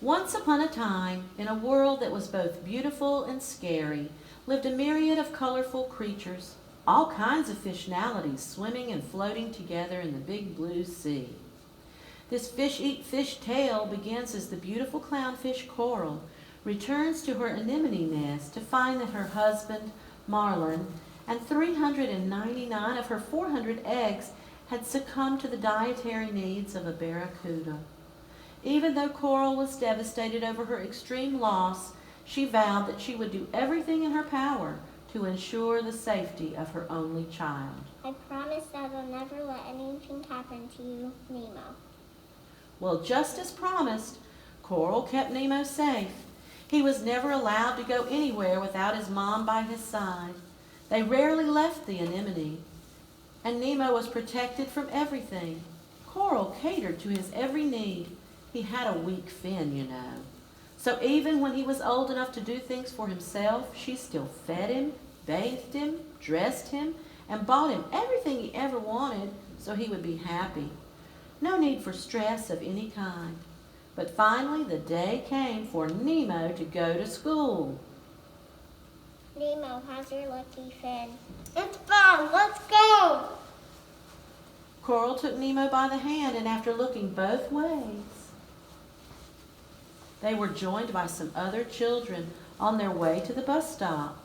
Once upon a time, in a world that was both beautiful and scary, lived a myriad of colorful creatures, all kinds of fishnalities swimming and floating together in the big blue sea. This fish-eat-fish tale begins as the beautiful clownfish Coral returns to her anemone nest to find that her husband, Marlin, and 399 of her 400 eggs had succumbed to the dietary needs of a barracuda. Even though Coral was devastated over her extreme loss, she vowed that she would do everything in her power to ensure the safety of her only child. I promise that I'll never let anything happen to you, Nemo. Well, just as promised, Coral kept Nemo safe. He was never allowed to go anywhere without his mom by his side. They rarely left the anemone, and Nemo was protected from everything. Coral catered to his every need. He had a weak fin, you know. So even when he was old enough to do things for himself, she still fed him, bathed him, dressed him, and bought him everything he ever wanted so he would be happy. No need for stress of any kind. But finally the day came for Nemo to go to school. Nemo, how's your lucky fin? It's fine, let's go! Coral took Nemo by the hand, and after looking both ways, they were joined by some other children on their way to the bus stop.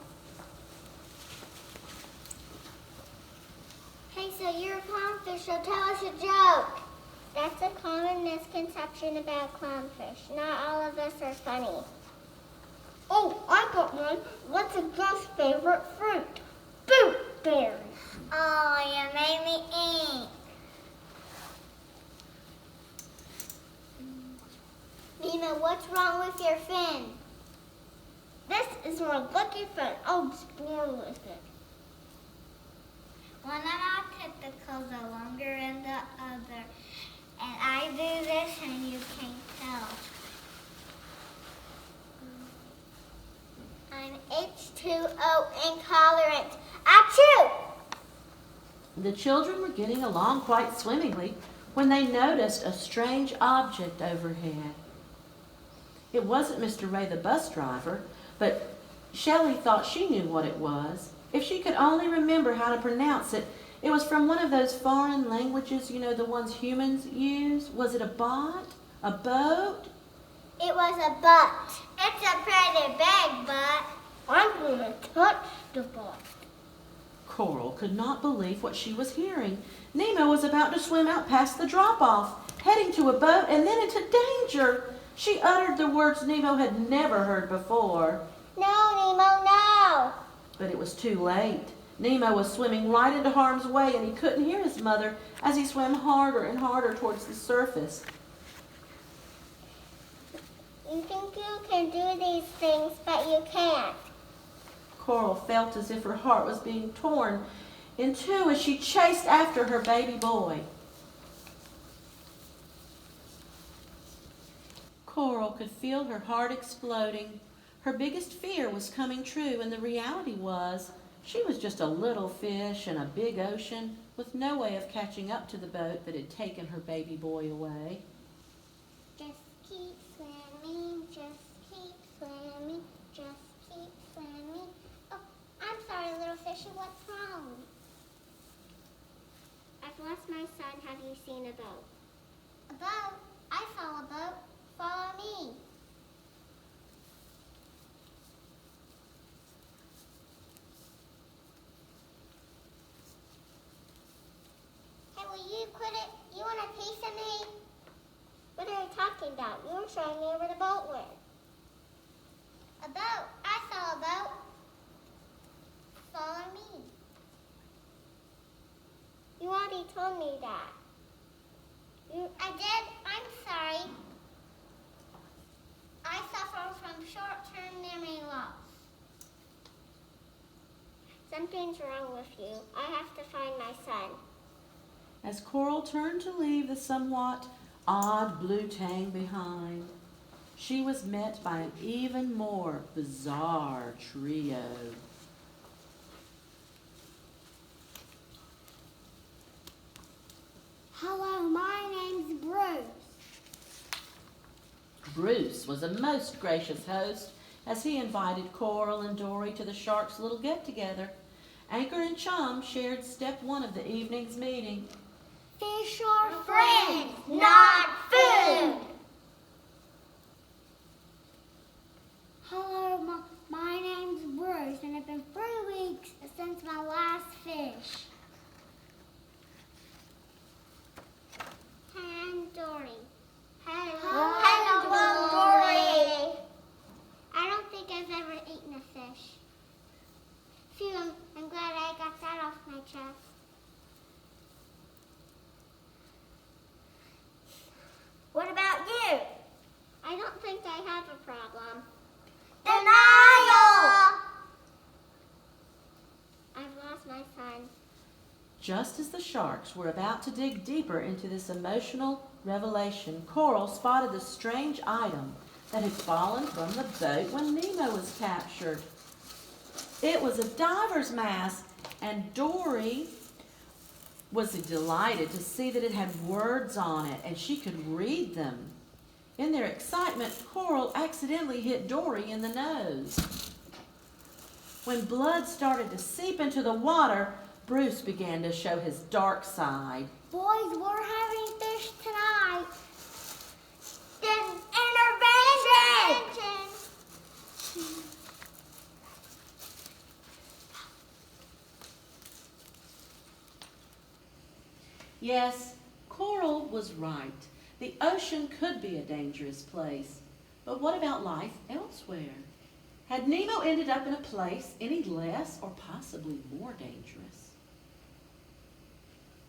Hey, so you're a clownfish, so tell us a joke. That's a common misconception about clownfish. Not all of us are funny. Oh, I got one. What's a girl's favorite fruit? Blueberry. Oh, you made me eat. Nemo, what's wrong with your fin? This is my lucky fin. I'll explore with it. One of our tentacles are longer than the other. And I do this and you can't tell. I'm H2O intolerant. Achoo! The children were getting along quite swimmingly when they noticed a strange object overhead. It wasn't Mr. Ray the bus driver, but Shelley thought she knew what it was. If she could only remember how to pronounce it, it was from one of those foreign languages, you know, the ones humans use. Was it a bot? A boat? It was a butt. It's a pretty big butt. I'm going to touch the butt. Coral could not believe what she was hearing. Nemo was about to swim out past the drop-off, heading to a boat and then into danger. She uttered the words Nemo had never heard before. No, Nemo, no. But it was too late. Nemo was swimming right into harm's way, and he couldn't hear his mother as he swam harder and harder towards the surface. You think you can do these things, but you can't. Coral felt as if her heart was being torn in two as she chased after her baby boy. Coral could feel her heart exploding. Her biggest fear was coming true, and the reality was she was just a little fish in a big ocean with no way of catching up to the boat that had taken her baby boy away. Just keep swimming, just keep swimming, just keep swimming. Oh, I'm sorry, little fishy, what's wrong? I've lost my son. Have you seen a boat? A boat? I saw a boat. Follow me. Hey, will you quit it? You want a piece of me? What are you talking about? You were showing me where the boat went. A boat? I saw a boat. Follow me. You already told me that. I did? I'm sorry. I suffer from short-term memory loss. Something's wrong with you. I have to find my son. As Coral turned to leave the somewhat odd blue tang behind, she was met by an even more bizarre trio. Hello, my name's Bruce. Bruce was a most gracious host as he invited Coral and Dory to the sharks' little get-together. Anchor and Chum shared step one of the evening's meeting. Fish are friends, not food. Hello, my name's Bruce, and it's been 3 weeks since my last fish. And Dory. Hello, Dory. I don't think I've ever eaten a fish. Phew, I'm glad I got that off my chest. What about you? I don't think I have a problem. Denial! I've lost my son. Just as the sharks were about to dig deeper into this emotional revelation, Coral spotted the strange item that had fallen from the boat when Nemo was captured. It was a diver's mask, and Dory was delighted to see that it had words on it and she could read them. In their excitement, Coral accidentally hit Dory in the nose. When blood started to seep into the water, Bruce began to show his dark side. Boys, we're having fish tonight. Intervention! Yes, Coral was right. The ocean could be a dangerous place. But what about life elsewhere? Had Nemo ended up in a place any less or possibly more dangerous?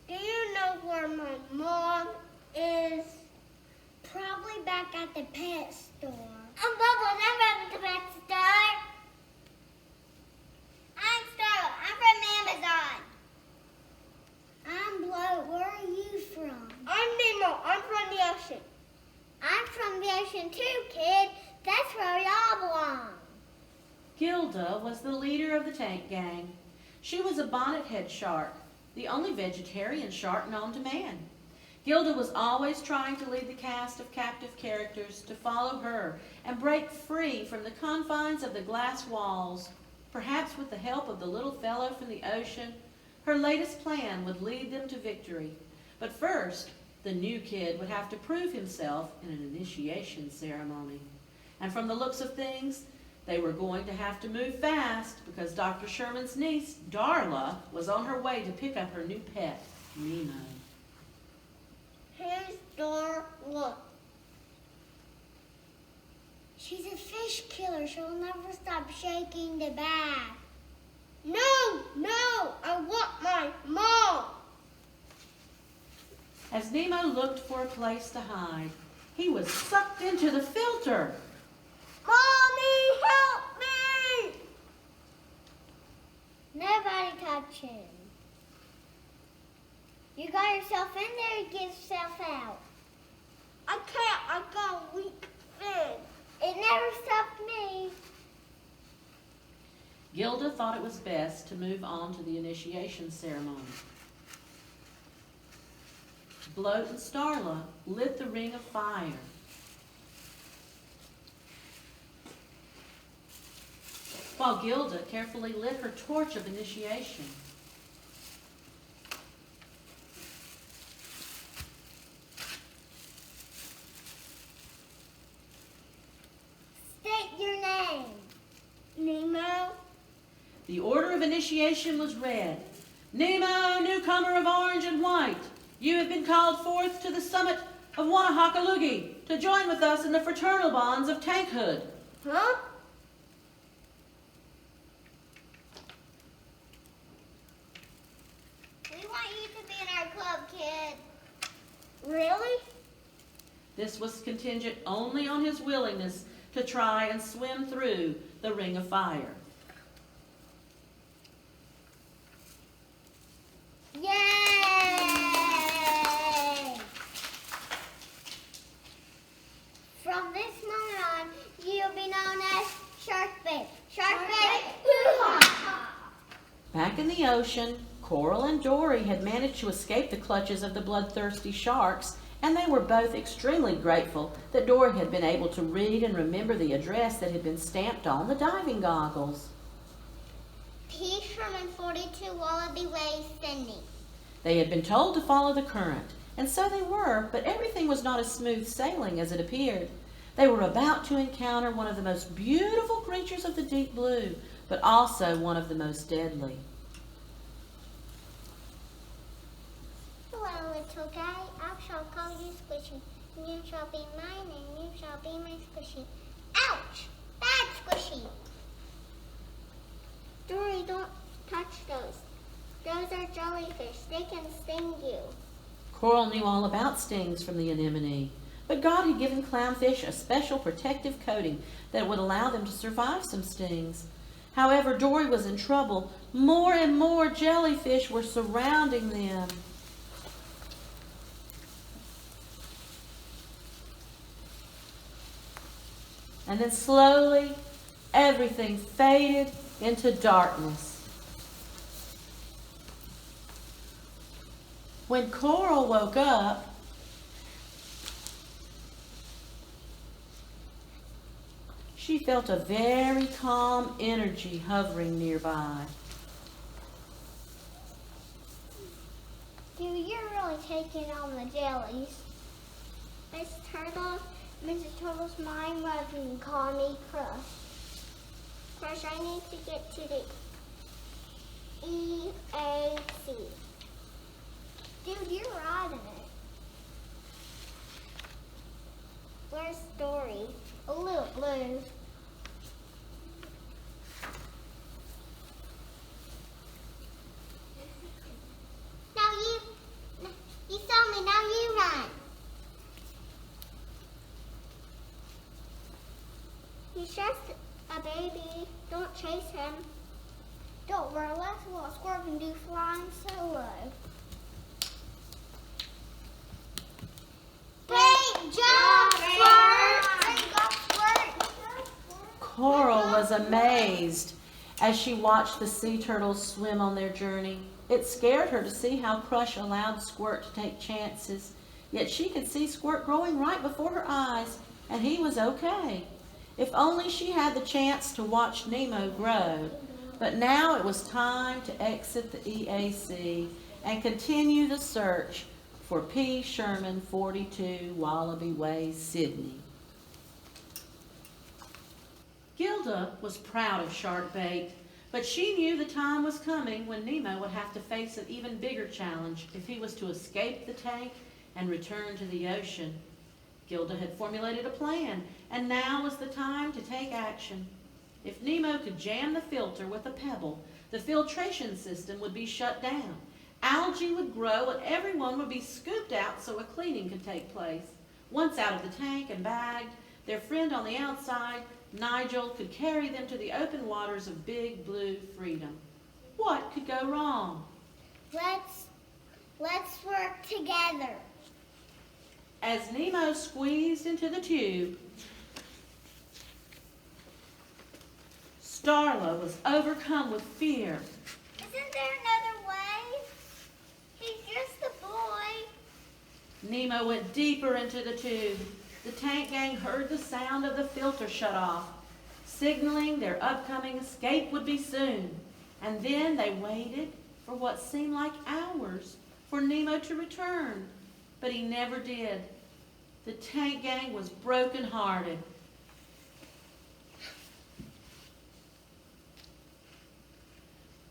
Do you know where my mom is? Probably back at the pet store. I'm Bubbles. I'm from the pet store. I'm Starla. I'm from Amazon. I'm Bloat. Where are you from? I'm Nemo. I'm from the ocean. I'm from the ocean too, kid. That's where we all belong. Gilda was the leader of the tank gang. She was a bonnethead shark, the only vegetarian shark known to man. Gilda was always trying to lead the cast of captive characters to follow her and break free from the confines of the glass walls. Perhaps with the help of the little fellow from the ocean, her latest plan would lead them to victory. But first, the new kid would have to prove himself in an initiation ceremony. And from the looks of things, they were going to have to move fast because Dr. Sherman's niece, Darla, was on her way to pick up her new pet, Nemo. Who's Darla? She's a fish killer. She'll never stop shaking the bath. No, I want my mom. As Nemo looked for a place to hide, he was sucked into the filter. Mommy, help me! Nobody touch him. You got yourself in there, get yourself out. I can't, I got a weak fin. It never stopped me. Gilda thought it was best to move on to the initiation ceremony. Bloat and Starla lit the ring of fire. While Gilda carefully lit her torch of initiation. State your name. Nemo. The order of initiation was read. Nemo, newcomer of orange and white, you have been called forth to the summit of Wanahakalugi to join with us in the fraternal bonds of tankhood. Huh? We want you to be in our club, kid. Really? This was contingent only on his willingness to try and swim through the ring of fire. Yay! From this moment on, you'll be known as Sharkbait. Sharkbait, hoo-ha! Back in the ocean, Coral and Dory had managed to escape the clutches of the bloodthirsty sharks and they were both extremely grateful that Dory had been able to read and remember the address that had been stamped on the diving goggles. P. Sherman 42 Wallaby Way, Sydney. They had been told to follow the current, and so they were, but everything was not as smooth sailing as it appeared. They were about to encounter one of the most beautiful creatures of the deep blue, but also one of the most deadly. Hello, little guy. I shall call you Squishy. And you shall be mine, and you shall be my Squishy. Ouch! Bad Squishy! Dory, don't touch those. Those are jellyfish. They can sting you. Coral knew all about stings from the anemone, but God had given clownfish a special protective coating that would allow them to survive some stings. However, Dory was in trouble. More and more jellyfish were surrounding them. And then slowly, everything faded into darkness. When Coral woke up, she felt a very calm energy hovering nearby. Dude, you're really taking on the jellies. Mrs. Turtle's mind was and call me Crush. Crush, I need to get to the EAC. Dude, you're riding it. Where's Dory? A little blue. You saw me, now you run. He's just a baby. Don't chase him. Don't worry, let's little squirt can do flying solo. Great job, Squirt! Great job, Squirt! Coral was amazed as she watched the sea turtles swim on their journey. It scared her to see how Crush allowed Squirt to take chances, yet she could see Squirt growing right before her eyes, and he was okay. If only she had the chance to watch Nemo grow. But now it was time to exit the EAC and continue the search for P. Sherman 42 Wallaby Way, Sydney. Gilda was proud of shark bait, but she knew the time was coming when Nemo would have to face an even bigger challenge if he was to escape the tank and return to the ocean. Gilda had formulated a plan, and now was the time to take action. If Nemo could jam the filter with a pebble, the filtration system would be shut down. Algae would grow and everyone would be scooped out so a cleaning could take place. Once out of the tank and bagged, their friend on the outside, Nigel, could carry them to the open waters of Big Blue Freedom. What could go wrong? Let's work together. As Nemo squeezed into the tube, Starla was overcome with fear. Isn't there another way? He's just a boy. Nemo went deeper into the tube. The tank gang heard the sound of the filter shut off, signaling their upcoming escape would be soon. And then they waited for what seemed like hours for Nemo to return, but he never did. The tank gang was brokenhearted.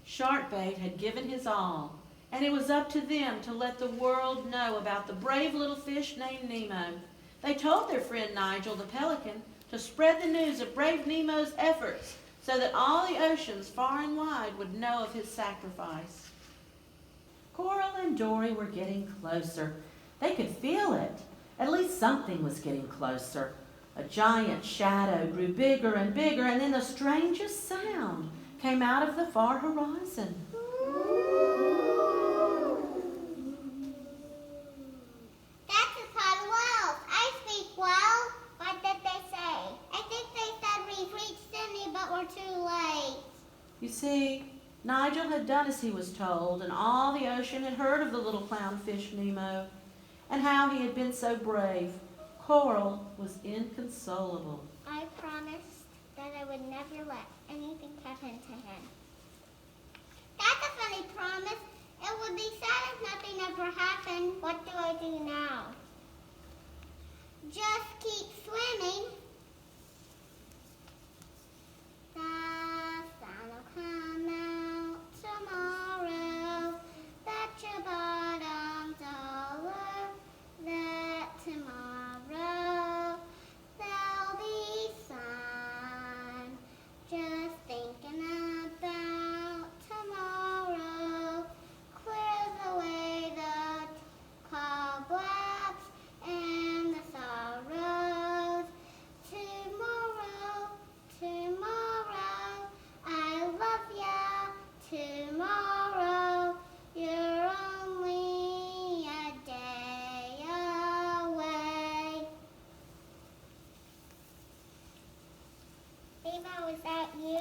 Sharkbait had given his all, and it was up to them to let the world know about the brave little fish named Nemo. They told their friend Nigel the pelican to spread the news of brave Nemo's efforts so that all the oceans far and wide would know of his sacrifice. Coral and Dory were getting closer. They could feel it. At least something was getting closer. A giant shadow grew bigger and bigger, and then the strangest sound came out of the far horizon. That's a pot of whales. I speak well. What did they say? I think they said we've reached Sydney, but we're too late. You see, Nigel had done as he was told, and all the ocean had heard of the little clownfish Nemo. and how he had been so brave. Coral was inconsolable. I promised that I would never let anything happen to him. That's a funny promise. It would be sad if nothing ever happened. What do I do now? Just keep swimming. The sun will come out tomorrow. Bet your bottom dollar that tomorrow there'll be sun. Just thinking about tomorrow clears away the cobwebs and the sorrows. Tomorrow, tomorrow, I love ya. Tomorrow, you're only a day away. Eva, was that you?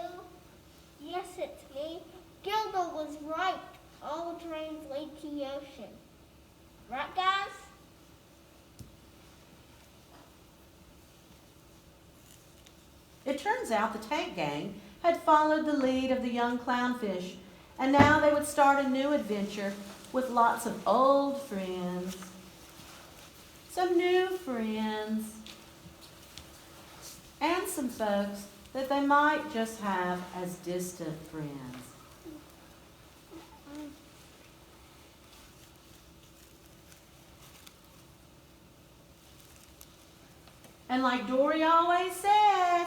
Yes, it's me. Gilda was right. All drains lead to the ocean. Right, guys? It turns out the tank gang had followed the lead of the young clownfish, and now they would start a new adventure with lots of old friends, some new friends, and some folks that they might just have as distant friends. And like Dory always said,